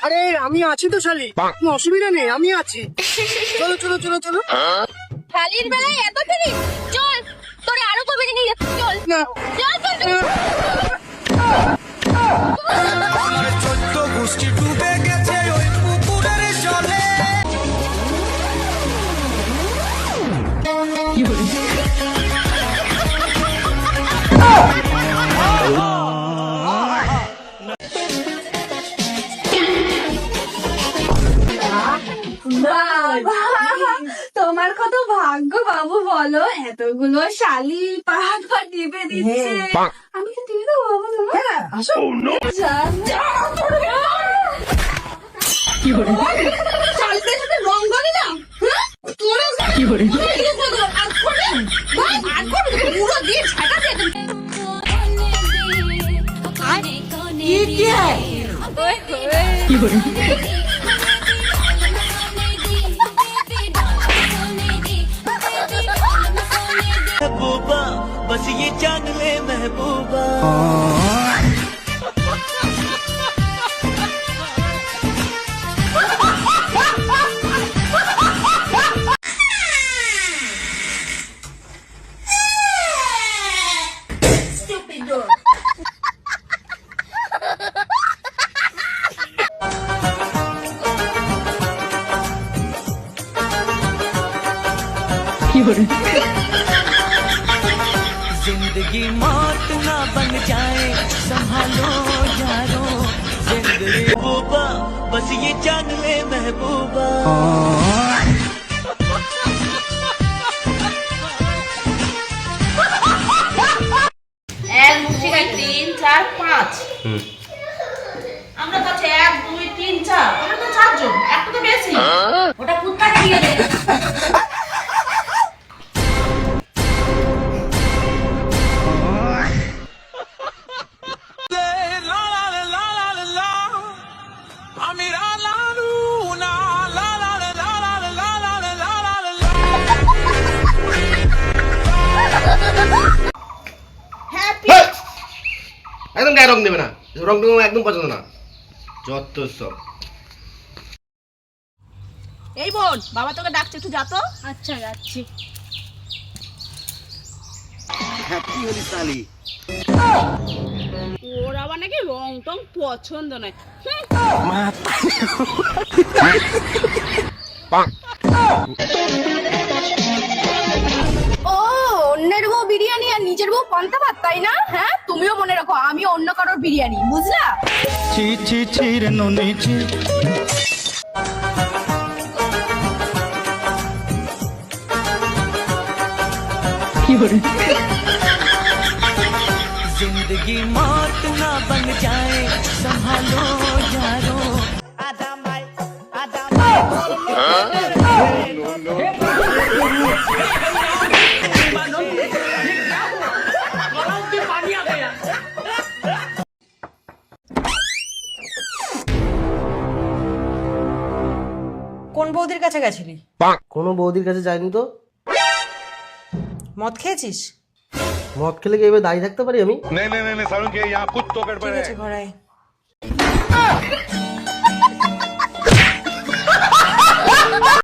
আরে আমি আছি তো শালি, কোনো অসুবিধা নেই, আমি আছি। চলো চলো চলো চলো। শালির বেলায় এত দেরি? চল তোরে আরো কবে নিয়ে যাচ্ছি, চল না চল চল ছোট্ট গোষ্ঠী ডুবে গেছে ওই পুকুরের জলে। তোমার কত ভাগ্য বাবু, বলো এতগুলো শালি পাহাড় পাহাড় টিপে দিচ্ছে। আমি কি টিপে দেবো বাবু তোমার? আসো। শালিদের সাথে রং করে না তোরা পুরো দিয়ে ছাটাতে महबूबा बस ये जान ले महबूबा। जिंदगी मौत ना बन जाए संभालो यारो जिंदगी। महबूबा बस ये जान ले महबूबा। এক মুঠিকায় 3 4 5 আমরা তো আছে 1 2 3 4 আমরা তো 4 জন, একটা তো বেশি। ওটা কুত্তাকে দিয়ে দে। একদম গায়ে রং দেবে না, রং টং একদম পছন্দ না, যত সব। এই বোন, বাবা তোকে ডাকছে, একটু যা তো। আচ্ছা যাচ্ছি। হ্যাপি হলি সালি। ওর আবার নাকি রং টং পছন্দ নয়। ও অন্যের বউ বিরিয়ানি আর নিজের বউ পান্তা ভাত, তাই না? হ্যাঁ, তুমিও মনে রাখো আমি অন্য কারোর বিরিয়ানি, বুঝলা? ছি ছি ছি রে নুনি ছি। जिंदगी मौत ना बन जाए संभालो यारो। आजा माय आजा माय। কোন বৌদির কাছে গেছিলি? কোনো বৌদির কাছে যাইনি তো। মদ খেয়েছিস? মদ খেলে কি এবার দাঁড়িয়ে থাকতে পারি আমি? नहीं नहीं नहीं सारुण के यहाँ कुछ तो गड़बड़ ঠিক है। আছে, ঘরে আয়।